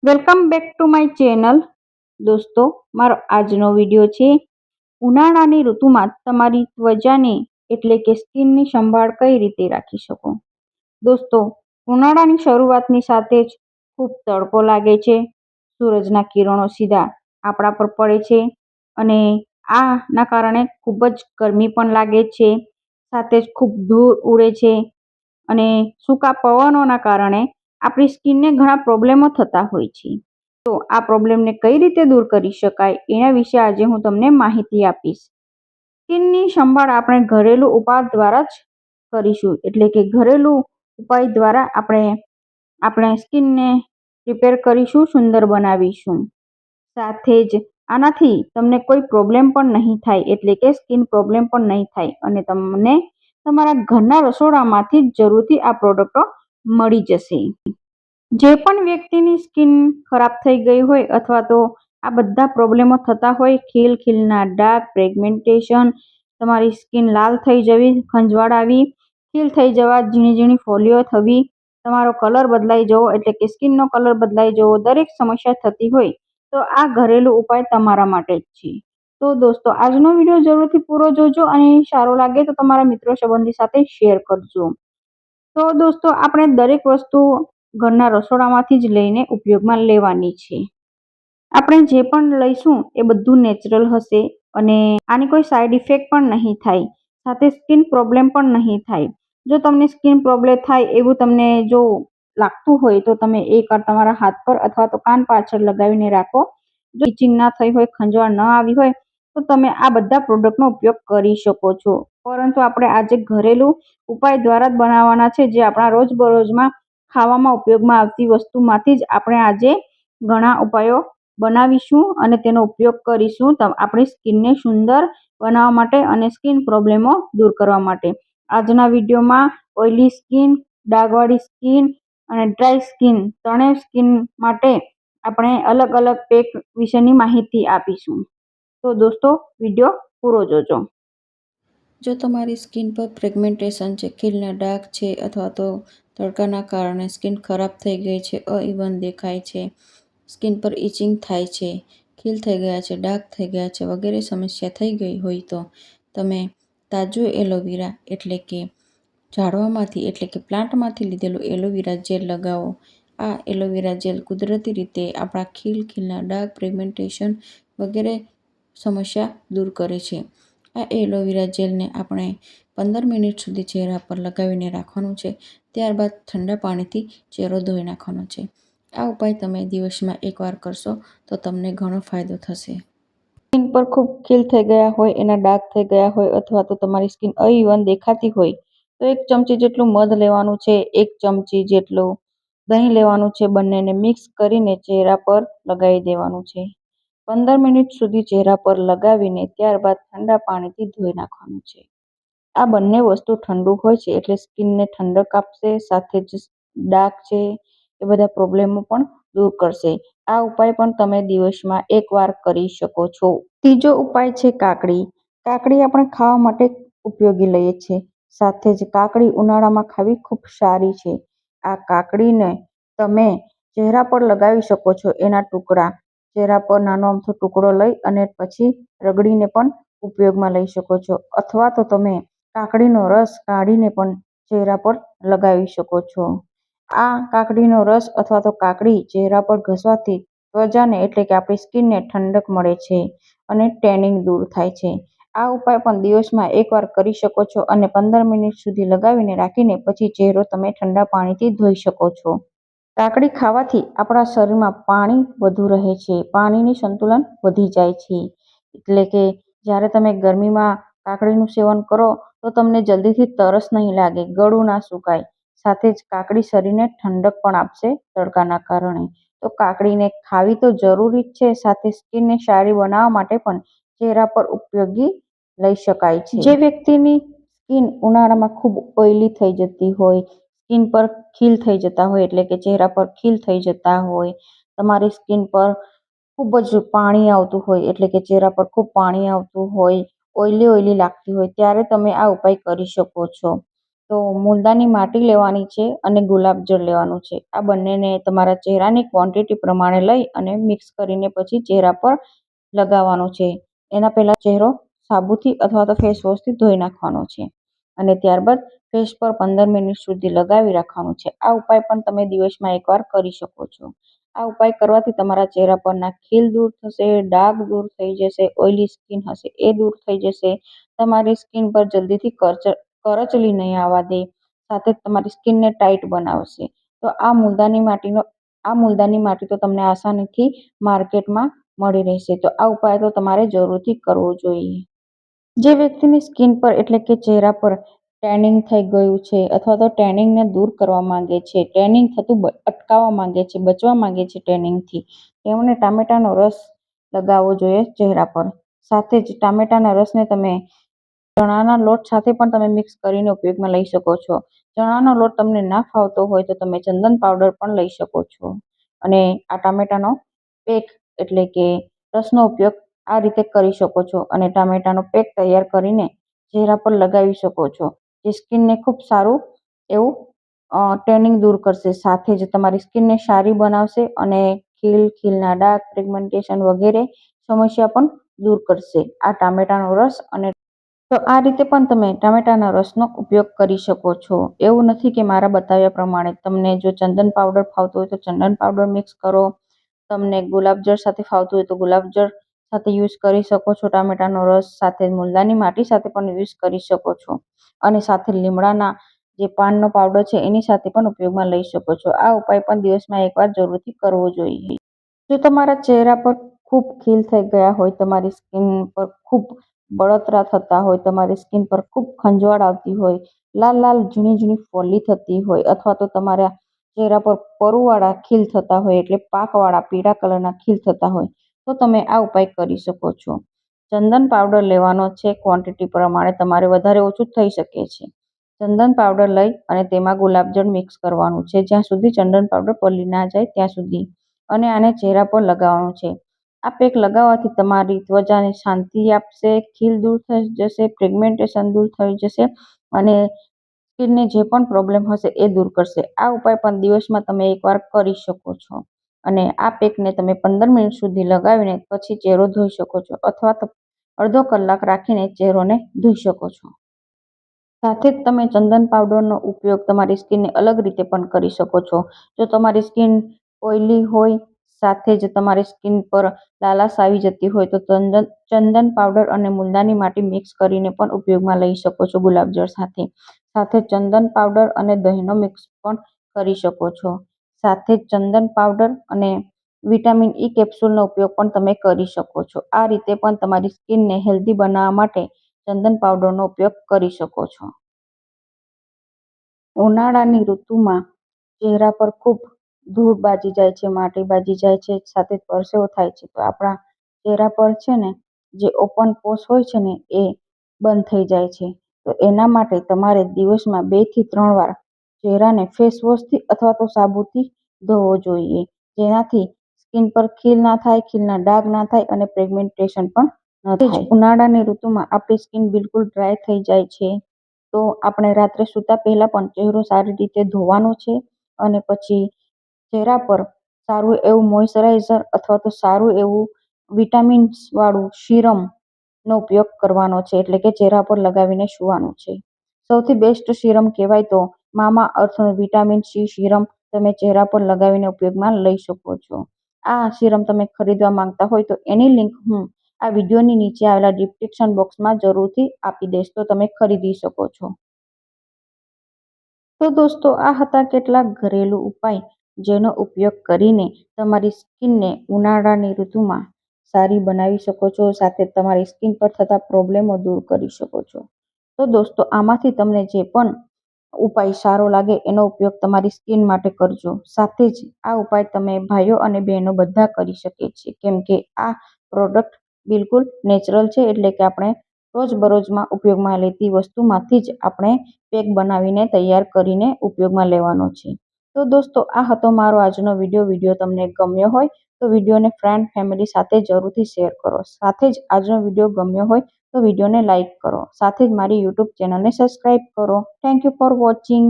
Welcome back to my channel. દોસ્તો, મારો આજનો વિડીયો છે ઉનાળાની ઋતુમાં તમારી ત્વચાની એટલે કે સ્કિનની સંભાળ કઈ રીતે રાખી શકો. દોસ્તો, ઉનાળાની શરૂઆતની સાથે જ ખૂબ તડકો લાગે છે. સૂરજના કિરણો સીધા આપણા પર પડે છે અને આના કારણે ખૂબ જ ગરમી પણ લાગે છે. સાથે જ ખૂબ ધૂળ ઉડે છે અને સૂકા પવનોના કારણે આપણી સ્કિનને ઘણા પ્રોબ્લેમો થતા હોય છે. તો આ પ્રોબ્લેમને કઈ રીતે દૂર કરી શકાય એના વિશે આજે હું તમને માહિતી આપીશ. સ્કિનની સંભાળ આપણે ઘરેલું ઉપાય દ્વારા જ કરીશું, એટલે કે ઘરેલું ઉપાય દ્વારા આપણે સ્કિનને રિપેર કરીશું, સુંદર બનાવીશું. સાથે જ આનાથી તમને કોઈ પ્રોબ્લેમ પણ નહીં થાય, એટલે કે સ્કિન પ્રોબ્લેમ પણ નહીં થાય અને તમને તમારા ઘરના રસોડામાંથી જ જરૂરથી આ પ્રોડક્ટો મળી જશે. જે પણ વ્યક્તિની સ્કિન ખરાબ થઈ ગઈ હોય અથવા તો આ બધા પ્રોબ્લેમો થતા હોય, ખીલના ડાઘ, ફ્રેગમેન્ટેશન, તમારી સ્કિન લાલ થઈ જવી, ખંજવાળ આવી, ખીલ થઈ જવા, ઝીણી ઝીણી ફોલ્લીઓ થવી, તમારો કલર બદલાઈ જવો એટલે કે સ્કિનનો કલર બદલાઈ જવો, દરેક સમસ્યા થતી હોય તો આ ઘરેલું ઉપાય તમારા માટે જ છે. તો દોસ્તો, આજનો વિડીયો જરૂરથી પૂરો જોજો અને સારો લાગે તો તમારા મિત્રો સંબંધી સાથે શેર કરજો. તો દોસ્તો, આપણે દરેક વસ્તુ ઘરના રસોડામાંથી જ લઈને ઉપયોગમાં લેવાની છે. આપણે જે પણ લઈશું એ બધું નેચરલ હશે અને આની કોઈ સાઈડ ઇફેક્ટ પણ નહીં થાય, સાથે સ્કિન પ્રોબ્લેમ પણ નહીં થાય. જો તમને સ્કિન પ્રોબ્લેમ થાય એવું તમને જો લાગતું હોય તો તમે એકવાર તમારા હાથ પર અથવા તો કાન પાછળ લગાવીને રાખો. જો ઇચિંગ ના થઈ હોય, ખંજવાળ ન આવી હોય તો તમે આ બધા પ્રોડક્ટનો ઉપયોગ કરી શકો છો. પરંતુ આપણે આજે ઘરેલું ઉપાય દ્વારા જ બનાવવાના છે, જે આપણા રોજબરોજમાં ખાવામાં ઉપયોગમાં આવતી વસ્તુમાંથી જ આપણે આજે ઘણા ઉપાયો બનાવીશું અને તેનો ઉપયોગ કરીશું આપણી સ્કિનને સુંદર બનાવવા માટે અને સ્કિન પ્રોબ્લેમો દૂર કરવા માટે. આજના વિડીયોમાં ઓઇલી સ્કિન, ડાઘવાળી સ્કિન અને ડ્રાય સ્કિન, ત્રણેય સ્કિન માટે આપણે અલગ અલગ પેક વિશેની માહિતી આપીશું. તો દોસ્તો, વિડીયો પૂરો જોજો. જો તમારી સ્કિન પર ફ્રેગમેન્ટેશન છે, ખીલના ડાઘ છે અથવા તો તડકાના કારણે સ્કિન ખરાબ થઈ ગઈ છે, અનઇવન દેખાય છે, સ્કિન પર ઇચિંગ થાય છે, ખીલ થઈ ગયા છે, ડાઘ થઈ ગયા છે વગેરે સમસ્યા થઈ ગઈ હોય તો તમે તાજું એલોવેરા એટલે કે ઝાડવામાંથી એટલે કે પ્લાન્ટમાંથી લીધેલું એલોવેરા જેલ લગાવો. આ એલોવેરા જેલ કુદરતી રીતે આપણા ખીલના ડાઘ, ફ્રેગમેન્ટેશન વગેરે સમસ્યા દૂર કરે છે. આ એલોવેરા જેલને આપણે 15 મિનિટ સુધી ચહેરા પર લગાવીને રાખવાનું છે. ત્યારબાદ ઠંડા પાણીથી ચહેરો ધોઈ નાખવાનો છે. આ ઉપાય તમે દિવસમાં એકવાર કરશો તો તમને ઘણો ફાયદો થશે. સ્કિન પર ખૂબ ખીલ થઈ ગયા હોય, એના ડાઘ થઈ ગયા હોય અથવા તો તમારી સ્કિન અનઇવન દેખાતી હોય તો 1 ચમચી જેટલું મધ લેવાનું છે, 1 ચમચી જેટલું દહીં લેવાનું છે. બંનેને મિક્સ કરીને ચહેરા પર લગાવી દેવાનું છે. 15 મિનિટ સુધી ચહેરા પર લગાવીને ત્યારબાદ ઠંડા પાણીથી ધોઈ નાખવાનું છે. આ બંને વસ્તુ ઠંડુ હોય છે એટલે સ્કિનને ઠંડક આપશે, સાથે જ ડાઘ છે એ બધા પ્રોબ્લેમો પણ દૂર કરશે. આ ઉપાય પણ તમે દિવસમાં એકવાર કરી શકો છો. ત્રીજો ઉપાય છે કાકડી. કાકડી આપણે ખાવા માટે ઉપયોગી લઈએ છીએ. સાથે જ કાકડી ઉનાળામાં ખાવી ખૂબ સારી છે. આ કાકડીને તમે ચહેરા પર લગાવી શકો છો. એના ટુકડા ચહેરા પર નાનો અમથો ટુકડો લઈ અને પછી રગડીને પણ ઉપયોગમાં લઈ શકો છો, અથવા તો તમે કાકડીનો રસ કાઢીને પણ ચહેરા પર લગાવી શકો છો. આ કાકડીનો રસ અથવા તો કાકડી ચહેરા પર ઘસવાથી ત્વચાને એટલે કે આપણી સ્કિનને ઠંડક મળે છે અને ટેનિંગ દૂર થાય છે. આ ઉપાય પણ દિવસમાં એકવાર કરી શકો છો અને 15 મિનિટ સુધી લગાવીને રાખીને પછી ચહેરો તમે ઠંડા પાણીથી ધોઈ શકો છો. કાકડી ખાવાથી આપણા શરીરમાં પાણી વધુ રહે છે, પાણીની સંતુલન વધી જાય છે. એટલે કે જ્યારે તમે ગરમીમાં કાકડીનું સેવન કરો તો તમને જલ્દીથી તરસ નહીં લાગે, ગળું ના સુકાય. સાથે જ કાકડી શરીરને ઠંડક પણ આપશે તડકાના કારણે. તો કાકડીને ખાવી તો જરૂરી જ છે, સાથે સ્કિનને સારી બનાવવા માટે પણ ચહેરા પર ઉપયોગી લઈ શકાય છે. જે વ્યક્તિની સ્કિન ઉનાળામાં ખૂબ ઓઇલી થઈ જતી હોય, સ્કિન પર ખીલ થઈ જતા હોય એટલે કે ચહેરા પર ખીલ થઈ જતા હોય, તમારી સ્કિન પર ખૂબ જ પાણી આવતું હોય એટલે કે ચહેરા પર ખૂબ પાણી આવતું હોય, ઓઇલી લાગતી હોય, ત્યારે તમે આ ઉપાય કરી શકો છો. તો મુલતાની માટી લેવાની છે અને ગુલાબજળ લેવાનું છે. આ બંનેને તમારા ચહેરાની ક્વોન્ટિટી પ્રમાણે લઈ અને મિક્સ કરીને પછી ચહેરા પર લગાવવાનો છે. એના પહેલાં ચહેરો સાબુથી અથવા તો ફેસ વોશથી ધોઈ નાખવાનો છે અને ત્યારબાદ ફેસ પર 15 મિનિટ સુધી લગાવી રાખવાનું છે. આ ઉપાય પણ તમે દિવસમાં એકવાર કરી શકો છો. આ ઉપાય કરવાથી તમારા ચહેરા પરના ખીલ દૂર થશે, ડાઘ દૂર થઈ જશે, ઓઇલી સ્કિન હશે એ દૂર થઈ જશે. તમારી સ્કિન પર જલ્દીથી કરચલી નહીં આવવા દે, સાથે જ તમારી સ્કિનને ટાઈટ બનાવશે. તો આ મુલતાની માટી તો તમને આસાનીથી માર્કેટમાં મળી રહેશે. તો આ ઉપાય તો તમારે જરૂરથી કરવો જોઈએ. જે વ્યક્તિની સ્કિન પર એટલે કે ચહેરા પર ટેનિંગ થઈ ગયું છે અથવા તો ટેનિંગને દૂર કરવા માંગે છે, ટેનિંગ થતું અટકાવવા માંગે છે, બચવા માંગે છે ટેનિંગથી, તેમણે ટામેટાનો રસ લગાવવો જોઈએ ચહેરા પર. સાથે જ ટામેટાના રસને તમે ચણાના લોટ સાથે પણ તમે મિક્સ કરીને ઉપયોગમાં લઈ શકો છો. ચણાનો લોટ તમને ના ફાવતો હોય તો તમે ચંદન પાવડર પણ લઈ શકો છો અને આ ટામેટાનો પેક એટલે કે રસનો ઉપયોગ આ રીતે કરી શકો છો અને ટામેટાનો પેક તૈયાર કરીને ચહેરા પર લગાવી શકો છો, જે સ્કિનને ખૂબ સારું એવું ટેનિંગ દૂર કરશે. સાથે જ તમારી સ્કિનને સારી બનાવશે અને ખીલના ડાઘ, પિગમેન્ટેશન વગેરે સમસ્યા પણ દૂર કરશે આ ટામેટાનો રસ. અને તો આ રીતે પણ તમે ટામેટાના રસનો ઉપયોગ કરી શકો છો. એવું નથી કે મારા બતાવ્યા પ્રમાણે તમને જો ચંદન પાવડર ફાવતો હોય તો ચંદન પાવડર મિક્સ કરો, તમને ગુલાબજળ સાથે ફાવતું હોય તો ગુલાબજળ સાથે યુઝ કરી શકો છો, ટામેટાનો રસ સાથે મુલતાની માટી સાથે પણ યુઝ કરી શકો છો અને સાથે લીમડાના જે પાનનો પાવડર છે એની સાથે પણ ઉપયોગમાં લઈ શકો છો. આ ઉપાય પણ દિવસમાં એકવાર જરૂરથી કરવો જોઈએ. જો તમારા ચહેરા પર ખૂબ ખીલ થઈ ગયા હોય, તમારી સ્કિન પર ખૂબ બળતરા થતા હોય, તમારી સ્કિન પર ખૂબ ખંજવાળ આવતી હોય, લાલ લાલ ઝીણી ઝીણી ફોલ્લી થતી હોય અથવા તો તમારા ચહેરા પર પરુવાળા ખીલ થતા હોય એટલે પાકવાળા પીળા કલરના ખીલ થતા હોય તો તમે આ ઉપાય કરી શકો છો. ચંદન પાવડર લેવાનો છે, ક્વોન્ટિટી પ્રમાણે તમારે વધારે ઓછું થઈ શકે છે. ચંદન પાવડર લઈ અને તેમાં ગુલાબજળ મિક્સ કરવાનું છે જ્યાં સુધી ચંદન પાવડર પલળી ના જાય ત્યાં સુધી, અને આને ચહેરા પર લગાવવાનું છે. આ પેક લગાવવાથી તમારી ત્વચાને શાંતિ આપશે, ખીલ દૂર થઈ જશે, પિગમેન્ટેશન દૂર થઈ જશે અને સ્કિનને જે પણ પ્રોબ્લેમ હશે એ દૂર કરશે. આ ઉપાય પણ દિવસમાં તમે એકવાર કરી શકો છો અને આ પેકને તમે 15 મિનિટ સુધી લગાવીને પછી ચહેરો ધોઈ શકો છો અથવા તો અડધો કલાક રાખીને ચહેરોને ધોઈ શકો છો. સાથે જ તમે ચંદન પાવડરનો ઉપયોગ તમારી સ્કિનને અલગ રીતે પણ કરી શકો છો. જો તમારી સ્કિન ઓઇલી હોય, સાથે જ તમારી સ્કિન પર લાલાશ આવી જતી હોય તો ચંદન પાવડર અને મુલતાની માટી મિક્સ કરીને પણ ઉપયોગમાં લઈ શકો છો ગુલાબજળ સાથે. સાથે ચંદન પાવડર અને દહીંનો મિક્સ પણ કરી શકો છો. સાથે જ ચંદન પાવડર અને વિટામિન ઈ કેપ્સ્યુલનો ઉપયોગ પણ તમે કરી શકો છો. આ રીતે પણ તમારી સ્કિનને હેલ્ધી બનાવવા માટે ચંદન પાવડરનો ઉપયોગ કરી શકો છો. ઉનાળાની ઋતુમાં ચહેરા પર ખૂબ ધૂળ બાજી જાય છે, માટી બાજી જાય છે, સાથે જ પરસેવો થાય છે, તો આપણા ચહેરા પર છે ને જે ઓપન પોર્સ હોય છે ને એ બંધ થઈ જાય છે. તો એના માટે તમારે દિવસમાં 2 થી 3 વાર ચહેરાને ફેસ વોશથી અથવા તો સાબુથી ધોવો જોઈએ, જેનાથી સ્કિન પર ખીલ ના થાય, ખીલના ડાઘ ના થાય અને પિગમેન્ટેશન પણ ન થાય. ઉનાળાની ઋતુમાં આપણી સ્કિન બિલકુલ ડ્રાય થઈ જાય છે, તો આપણે રાત્રે સૂતા પહેલા પણ ચહેરો સારી રીતે ધોવાનો છે અને પછી ચહેરા પર સારું એવું મોઇશ્ચરાઇઝર અથવા તો સારું એવું વિટામિન્સ વાળું સિરમનો ઉપયોગ કરવાનો છે, એટલે કે ચહેરા પર લગાવીને સૂવાનું છે. સૌથી બેસ્ટ સિરમ કહેવાય તો મામા અર્થનું વિટામિન સી સિરમ તમે ચહેરા પર લગાવીને ઉપયોગમાં લઈ શકો છો. આ સિરમ તમે ખરીદવા માંગતા હોય તો એની લિંક હું આ વિડીયોની નીચે આવેલા ડિસ્ક્રિપ્શન બોક્સમાં જરૂરથી આપી દઈશ, તો તમે ખરીદી શકો છો. તો દોસ્તો, આ હતા કેટલાક ઘરેલું ઉપાય જેનો ઉપયોગ કરીને તમારી સ્કિનને ઉનાળાની ઋતુમાં સારી બનાવી શકો છો, સાથે તમારી સ્કિન પર થતા પ્રોબ્લેમો દૂર કરી શકો છો. તો દોસ્તો, આમાંથી તમને જે પણ ઉપાય સારો લાગે એનો ઉપયોગ તમારી સ્કિન માટે કરજો. સાથે જ આ ઉપાય તમે ભાઈઓ અને બહેનો બધા કરી શકે છે, કેમ કે આ પ્રોડક્ટ બિલકુલ નેચરલ છે, એટલે કે આપણે રોજબરોજમાં ઉપયોગમાં લેતી વસ્તુમાંથી જ આપણે પેક બનાવીને તૈયાર કરીને ઉપયોગમાં લેવાનો છે. તો દોસ્તો, આ હતો મારો આજનો વિડીયો. વિડીયો તમને ગમ્યો હોય તો વિડીયોને ફ્રેન્ડ ફેમિલી સાથે જરૂરથી શેર કરો. સાથે જ આજનો વિડીયો ગમ્યો હોય તો વિડીયોને લાઇક કરો. સાથે જ મારી યુટ્યુબ ચેનલને સબસ્ક્રાઈબ કરો. Thank you for watching.